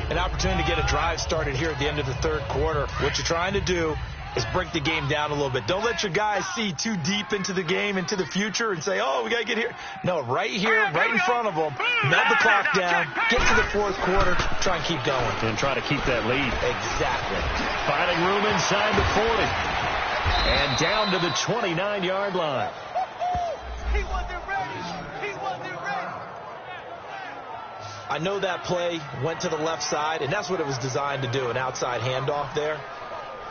An opportunity to get a drive started here at the end of the 3rd quarter. What you're trying to do is break the game down a little bit. Don't let your guys see too deep into the game, into the future, and say, oh, we got to get here. No, right here, right in front of them, melt the clock down, get to the 4th quarter, try and keep going. And try to keep that lead. Exactly. Finding room inside the 40. And down to the 29-yard line. He wasn't ready. He wasn't ready. I know that play went to the left side, and that's what it was designed to do, an outside handoff there.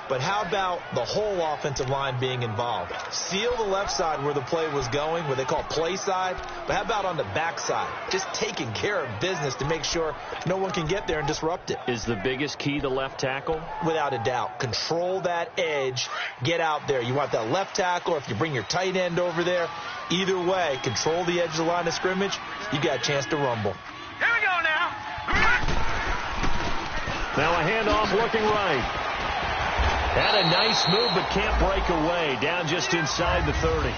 But how about the whole offensive line being involved? Seal the left side where the play was going, where they call play side. But how about on the back side? Just taking care of business to make sure no one can get there and disrupt it. Is the biggest key the left tackle? Without a doubt. Control that edge. Get out there. You want that left tackle, or if you bring your tight end over there, either way, control the edge of the line of scrimmage, you got a chance to rumble. Here we go now. Now a handoff looking right. Had a nice move but can't break away. Down just inside the 30.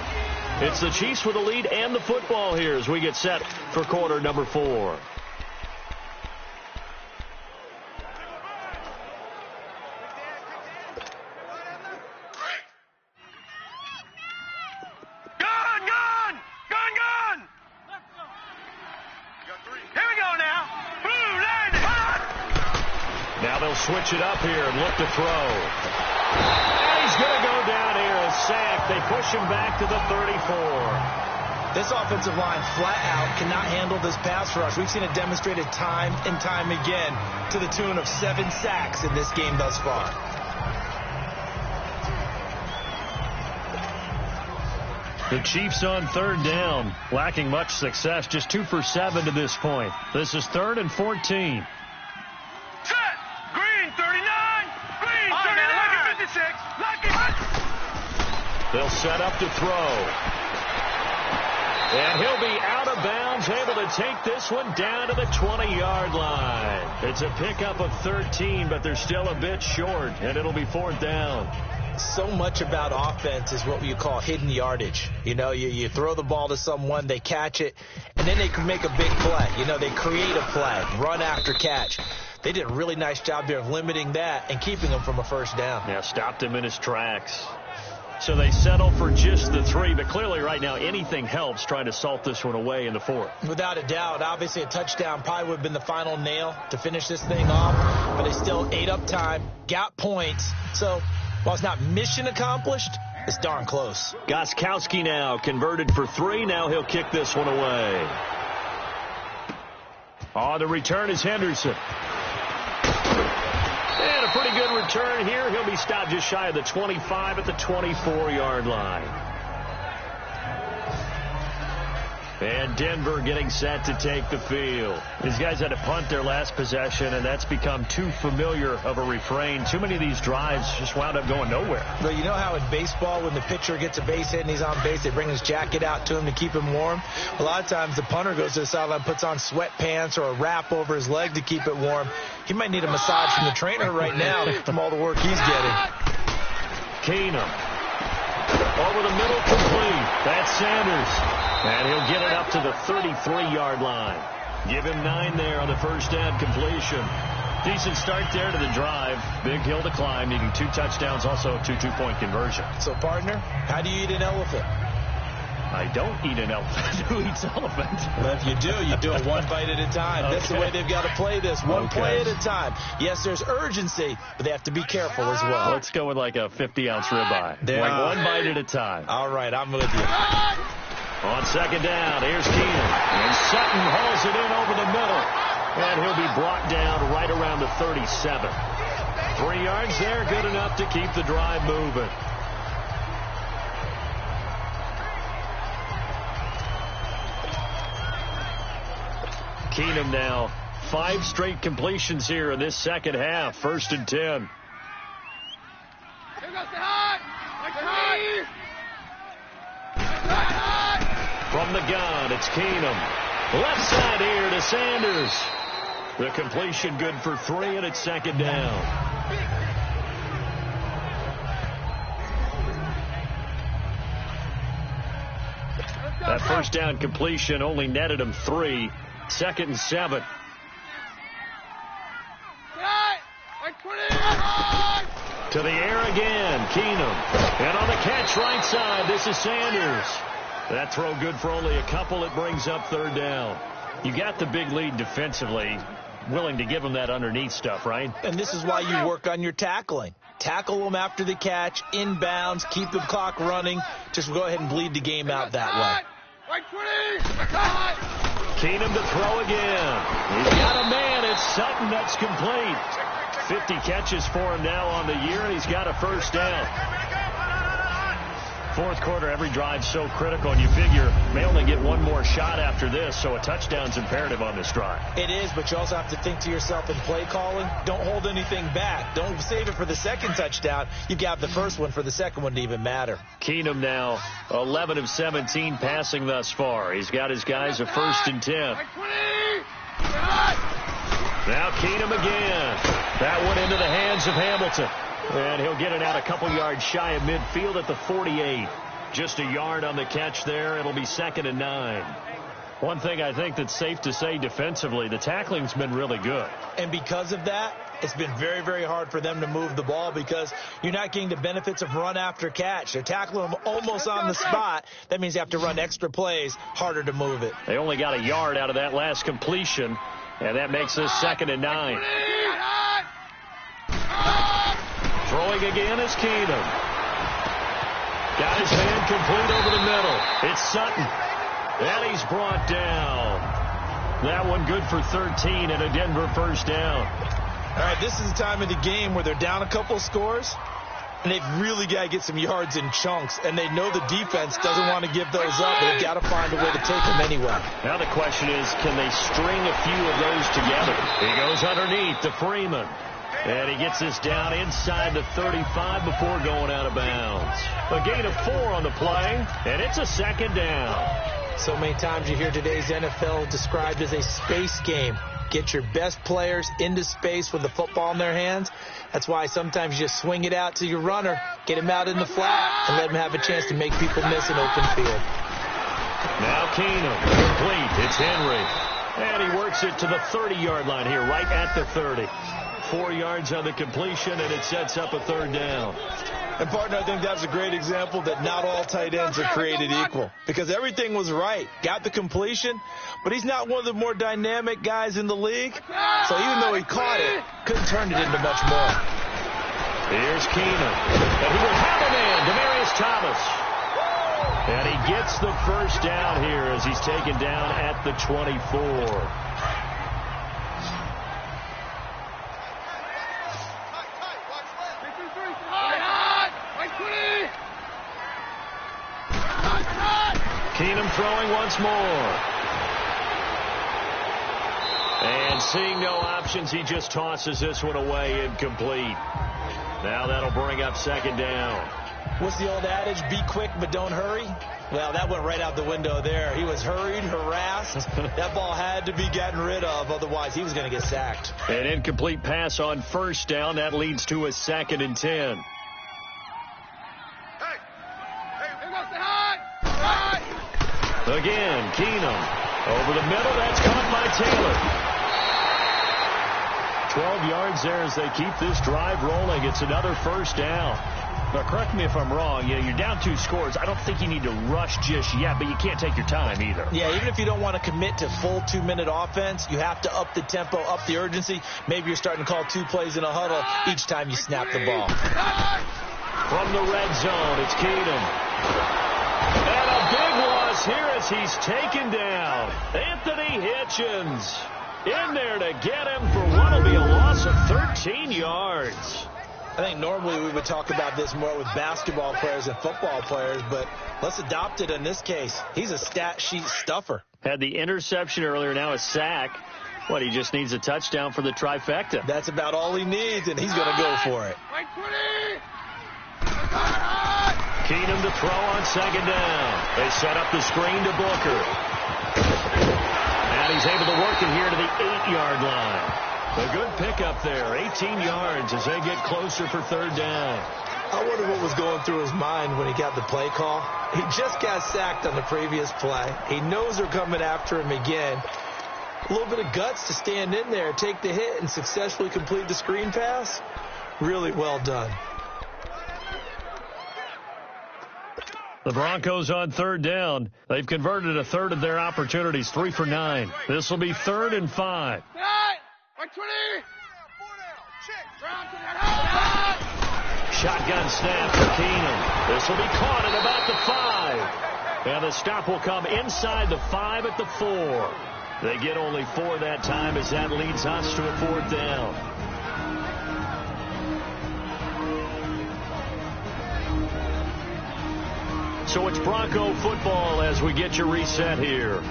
It's the Chiefs with the lead and the football here as we get set for quarter number 4. Switch it up here and look to throw. And he's going to go down here. A sack. They push him back to the 34. This offensive line flat out cannot handle this pass rush. We've seen it demonstrated time and time again to the tune of 7 sacks in this game thus far. The Chiefs on 3rd down, lacking much success, just 2 for 7 to this point. This is 3rd and 14. They'll set up to throw. And he'll be out of bounds, able to take this one down to the 20-yard line. It's a pickup of 13, but they're still a bit short, and it'll be 4th down. So much about offense is what you call hidden yardage. You know, you throw the ball to someone, they catch it, and then they can make a big play. You know, they create a play, run after catch. They did a really nice job there of limiting that and keeping him from a first down. Yeah, stopped him in his tracks. So they settle for just the 3, but clearly right now anything helps trying to salt this one away in the 4th. Without a doubt. Obviously a touchdown probably would have been the final nail to finish this thing off, but they still ate up time, got points. So while it's not mission accomplished, it's darn close. Gostkowski now converted for 3. Now he'll kick this one away. On the return is Henderson. And a pretty good return here. He'll be stopped just shy of the 25 at the 24-yard line. And Denver getting set to take the field. These guys had to punt their last possession, and that's become too familiar of a refrain. Too many of these drives just wound up going nowhere. But you know how in baseball, when the pitcher gets a base hit and he's on base, they bring his jacket out to him to keep him warm? A lot of times the punter goes to the sideline, puts on sweatpants or a wrap over his leg to keep it warm. He might need a massage from the trainer right now from all the work he's getting. Keenum. Over the middle, complete. That's Sanders. And he'll get it up to the 33-yard line. Give him 9 there on the first down completion. Decent start there to the drive. Big hill to climb, needing 2 touchdowns, also a 2-2-point conversion. So, partner, how do you eat an elephant? I don't eat an elephant. Who eats elephant? Well, if you do it 1 bite at a time. Okay. That's the way they've got to play this. One play at a time. Yes, there's urgency, but they have to be careful as well. Let's go with like a 50-ounce ribeye. Like 1 bite at a time. All right, I'm with you. On second down, here's Keenum. And Sutton hauls it in over the middle. And he'll be brought down right around the 37. 3 yards there, good enough to keep the drive moving. Keenum now, 5 straight completions here in this second half. 1st and 10. From the gun, it's Keenum. Left side here to Sanders. The completion good for 3, and it's 2nd down. That first down completion only netted him 3. 2nd and 7. To the air again, Keenum. And on the catch right side, this is Sanders. That throw good for only a couple. It brings up 3rd down. You got the big lead defensively. Willing to give them that underneath stuff, right? And this is why you work on your tackling. Tackle them after the catch, inbounds, keep the clock running. Just go ahead and bleed the game out that way. Keenum to throw again. He's got a man. It's Sutton. That's complete. 50 catches for him now on the year, and he's got a first down. Fourth quarter, every drive so critical, and you figure may only get one more shot after this, so a touchdown's imperative on this drive. It is, but you also have to think to yourself in play calling, don't hold anything back. Don't save it for the second touchdown. You've got the first one for the second one to even matter. Keenum now 11 of 17 passing thus far. He's got his guys a 1st and 10. Now Keenum again. That one into the hands of Hamilton. And he'll get it out a couple yards shy of midfield at the 48. Just a yard on the catch there. It'll be 2nd and 9. One thing I think that's safe to say defensively, the tackling's been really good. And because of that, it's been very, very hard for them to move the ball because you're not getting the benefits of run after catch. They're tackling them almost on the spot. That means you have to run extra plays, harder to move it. They only got a yard out of that last completion, and that makes this 2nd and 9. Throwing again is Keenum. Got his man complete over the middle. It's Sutton. And he's brought down. That one good for 13 and a Denver first down. All right, this is the time of the game where they're down a couple of scores, and they've really got to get some yards in chunks, and they know the defense doesn't want to give those up, but they've got to find a way to take them anyway. Now the question is, can they string a few of those together? He goes underneath to Freeman. And he gets this down inside the 35 before going out of bounds. A gain of 4 on the play, and it's a 2nd down. So many times you hear today's NFL described as a space game. Get your best players into space with the football in their hands. That's why sometimes you just swing it out to your runner, get him out in the flat, and let him have a chance to make people miss an open field. Now Keenum, complete. It's Henry. And he works it to the 30-yard line here, right at the 30. 4 yards on the completion, and it sets up a 3rd down. And, partner, I think that's a great example that not all tight ends are created equal because everything was right. Got the completion, but he's not one of the more dynamic guys in the league. So even though he caught it, couldn't turn it into much more. Here's Keenum. And he will have a man, Demaryius Thomas. And he gets the first down here as he's taken down at the 24. Keenum throwing once more. And seeing no options, he just tosses this one away incomplete. Now that'll bring up 2nd down. What's the old adage? Be quick, but don't hurry. Well, that went right out the window there. He was hurried, harassed. That ball had to be gotten rid of, otherwise he was going to get sacked. An incomplete pass on 1st down. That leads to a 2nd and 10. Again, Keenum over the middle. That's caught by Taylor. 12 yards there as they keep this drive rolling. It's another first down. Now, correct me if I'm wrong. You know, you're down 2 scores. I don't think you need to rush just yet, but you can't take your time either. Yeah, even if you don't want to commit to full 2-minute offense, you have to up the tempo, up the urgency. Maybe you're starting to call 2 plays in a huddle each time you snap the ball. From the red zone, it's Keenum. And a big loss here as he's taken down. Anthony Hitchens in there to get him for what will be a loss of 13 yards. I think normally we would talk about this more with basketball players and football players, but let's adopt it in this case. He's a stat sheet stuffer. Had the interception earlier, now a sack. What, he just needs a touchdown for the trifecta. That's about all he needs, and he's going to go for it. Keenum to throw on 2nd down. They set up the screen to Booker. And he's able to work it here to the 8-yard line. A good pickup there, 18 yards as they get closer for 3rd down. I wonder what was going through his mind when he got the play call. He just got sacked on the previous play. He knows they're coming after him again. A little bit of guts to stand in there, take the hit, and successfully complete the screen pass. Really well done. The Broncos on 3rd down. They've converted a third of their opportunities, 3 for 9. This will be 3rd and 5. Shotgun snap for Keenum. This will be caught at about the 5. And the stop will come inside the 5 at the 4. They get only 4 that time as that leads us to a 4th down. So it's Bronco football as we get your reset here.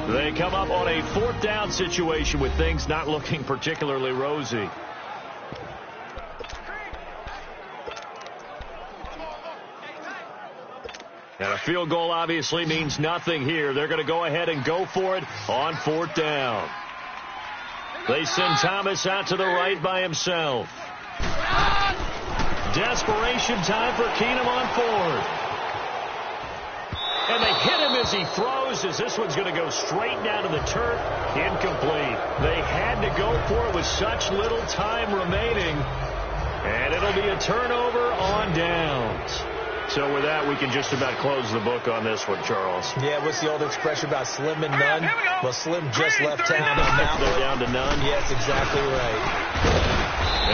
They come up on a 4th down situation with things not looking particularly rosy. And a field goal obviously means nothing here. They're going to go ahead and go for it on 4th down. They send Thomas out to the right by himself. Desperation time for Keenum on 4th. And they hit him as he throws, as this one's going to go straight down to the turf. Incomplete. They had to go for it with such little time remaining. And it'll be a turnover on downs. So with that, we can just about close the book on this one, Charles. Yeah, what's the old expression about slim and none? Well, Slim just left town on that one. They're down to none? Yes, exactly right.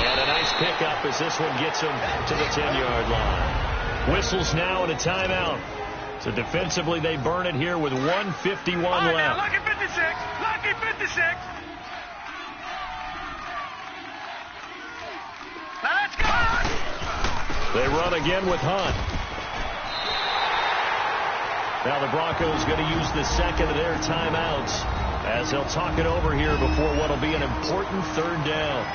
And a nice pickup as this one gets them to the 10-yard line. Whistles now and a timeout. So defensively, they burn it here with 1:51 left. Lucky 56. Lucky 56. Now let's go. They run again with Hunt. Now the Broncos going to use the second of their timeouts as they'll talk it over here before what will be an important 3rd down.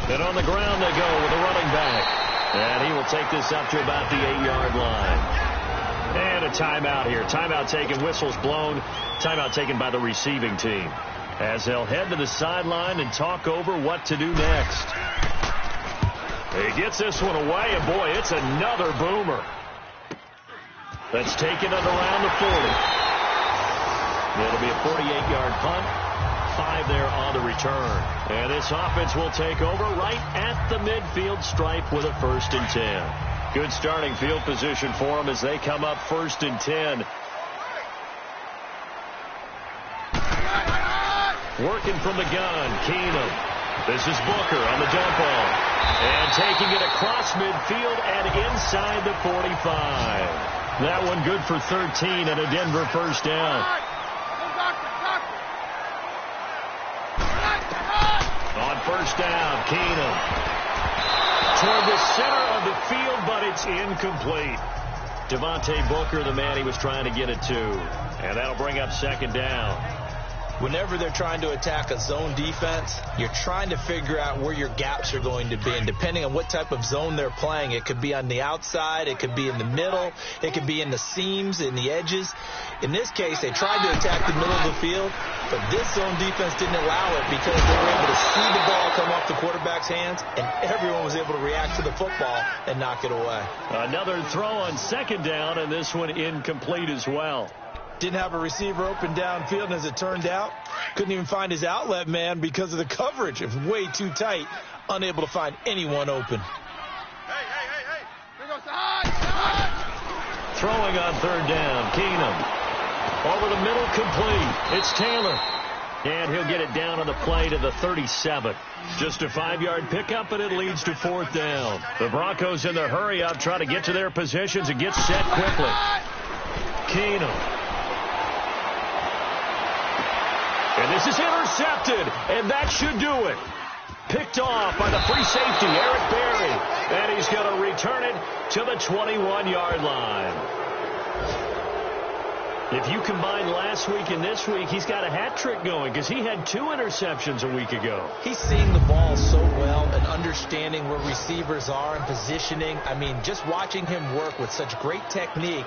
And on the ground they go with a running back. And he will take this up to about the 8-yard line. And a timeout here. Timeout taken, whistles blown. Timeout taken by the receiving team. As they'll head to the sideline and talk over what to do next. He gets this one away, and boy, it's another boomer. That's taken it around the 40. It'll be a 48-yard punt. 5 there on the return. And this offense will take over right at the midfield stripe with a 1st and 10. Good starting field position for them as they come up 1st and 10. Working from the gun, Keenum. This is Booker on the dump off. And taking it across midfield and inside the 45. That one good for 13 and a Denver 1st down. On 1st down, Keenum. Toward the center of the field, but it's incomplete. Devontae Booker, the man he was trying to get it to. And that'll bring up 2nd down. Whenever they're trying to attack a zone defense, you're trying to figure out where your gaps are going to be. And depending on what type of zone they're playing, it could be on the outside, it could be in the middle, it could be in the seams, in the edges. In this case, they tried to attack the middle of the field, but this zone defense didn't allow it because they were able to see the ball come off the quarterback's hands, and everyone was able to react to the football and knock it away. Another throw on 2nd down, and this one incomplete as well. Didn't have a receiver open downfield, and as it turned out, couldn't even find his outlet man because of the coverage. It was way too tight, unable to find anyone open. Hey. Here goes the high. Throwing on 3rd down, Keenum. Over the middle, complete. It's Taylor. And he'll get it down on the play to the 37. Just a 5-yard pickup, and it leads to 4th down. The Broncos in their hurry up, try to get to their positions and get set quickly. Keenum. And this is intercepted, and that should do it. Picked off by the free safety, Eric Berry. And he's going to return it to the 21-yard line. If you combine last week and this week, he's got a hat trick going because he had 2 interceptions a week ago. He's seeing the ball so well and understanding where receivers are and positioning. I mean, just watching him work with such great technique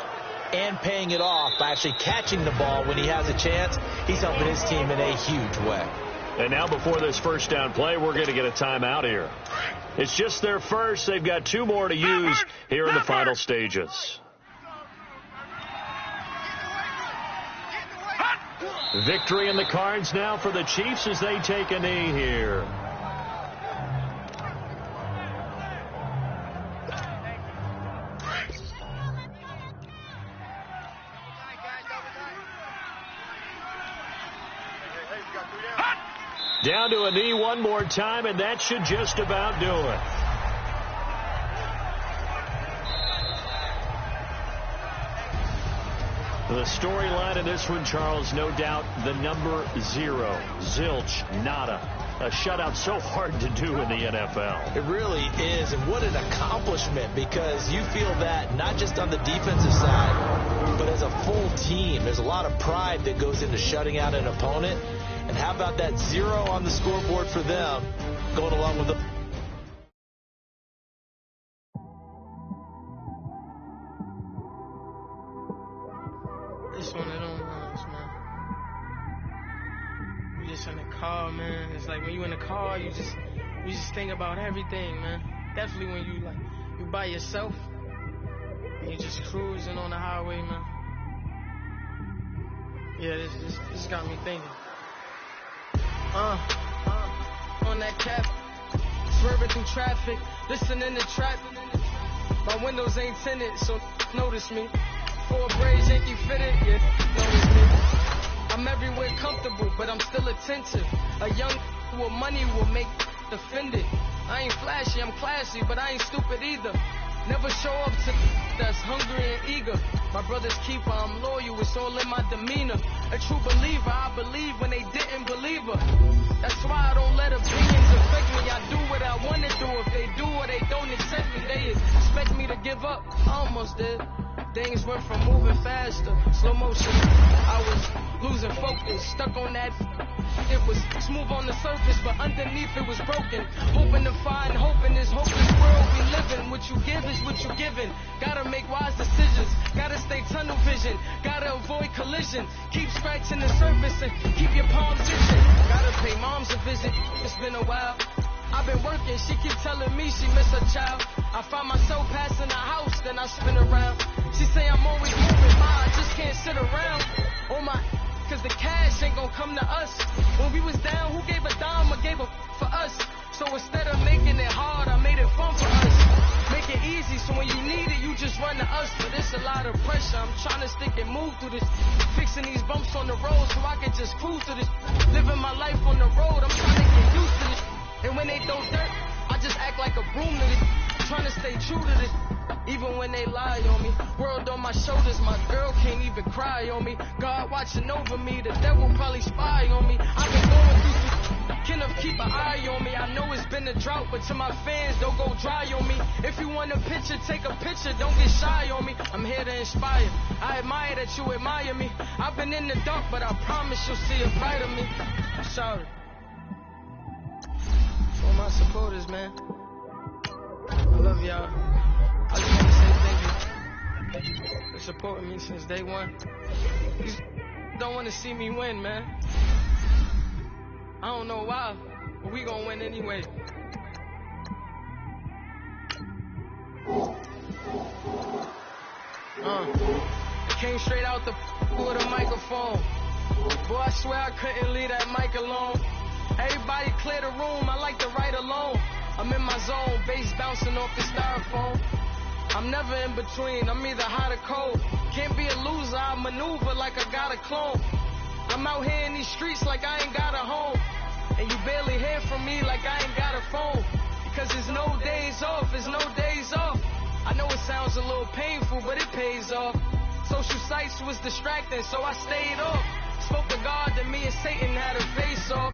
and paying it off by actually catching the ball when he has a chance, he's helping his team in a huge way. And now before this 1st down play, we're going to get a timeout here. It's just their first. They've got 2 more to use here in the final stages. Victory in the cards now for the Chiefs as they take a knee here. Down to a knee one more time, and that should just about do it. The storyline in this one, Charles, no doubt the number 0, zilch, nada. A shutout so hard to do in the NFL. It really is, and what an accomplishment, because you feel that not just on the defensive side, but as a full team. There's a lot of pride that goes into shutting out an opponent, and how about that 0 on the scoreboard for them going along with the... It's one of them ones, man. You just in the car, man. It's like when you in the car, you just think about everything, man. Definitely when you by yourself and you just cruising on the highway, man. Yeah, this got me thinking. On that cap, swerving through traffic, listening to trap. My windows ain't tinted, so notice me. For a braids, Yankee fitted, yeah, notice me. I'm everywhere comfortable, but I'm still attentive. A young with money will make offended. I ain't flashy, I'm classy, but I ain't stupid either. Never show up to that's hungry and eager. My brother's keeper, I'm loyal, it's all in my demeanor. A true believer, I believe when they didn't believe her. That's why I don't let opinions affect me. I do what I want to do. If they do or they don't accept me, they expect me to give up. I almost did. Things went from moving faster, slow motion. I was losing focus, stuck on that. It was smooth on the surface, but underneath it was broken. Hoping to find hope in this hopeless world we live in. What you give is what you're given. Gotta make wise decisions. Gotta stay tunnel vision. Gotta avoid collision. Keep scratching the surface and keep your palms itching. Gotta pay moms a visit. It's been a while. I've been working. She keep telling me she miss her child. I find myself passing the house, then I spin around. She say I'm always moving, I just can't sit around. Oh my, cause the cash ain't gonna come to us. When we was down, who gave a dime or gave a for us? So instead of making it hard, I made it fun for us. Make it easy, so when you need it, you just run to us. But it's a lot of pressure, I'm trying to stick and move through this. Fixing these bumps on the road so I can just cruise to this. Living my life on the road, I'm trying to get used to this. And when they throw dirt, I just act like a broom to this. Trying to stay true to this. Even when they lie on me, world on my shoulders, my girl can't even cry on me. God watching over me, the devil probably spy on me. I've been going through some, can keep an eye on me. I know it's been a drought, but to my fans, don't go dry on me. If you want a picture, take a picture, don't get shy on me. I'm here to inspire, I admire that you admire me. I've been in the dark, but I promise you'll see a brighter me. I'm sorry. For my supporters, man, I love y'all. I just want to say thank you for supporting me since day one. You don't want to see me win, man. I don't know why, but we gonna win anyway. Came straight out the with a microphone. Boy, I swear I couldn't leave that mic alone. Everybody clear the room, I like to write alone. I'm in my zone, bass bouncing off the styrofoam. I'm never in between, I'm either hot or cold. Can't be a loser, I maneuver like I got a clone. I'm out here in these streets like I ain't got a home. And you barely hear from me like I ain't got a phone. Because there's no days off, there's no days off. I know it sounds a little painful, but it pays off. Social sites was distracting, so I stayed off. Spoke to God that me and Satan had a face off.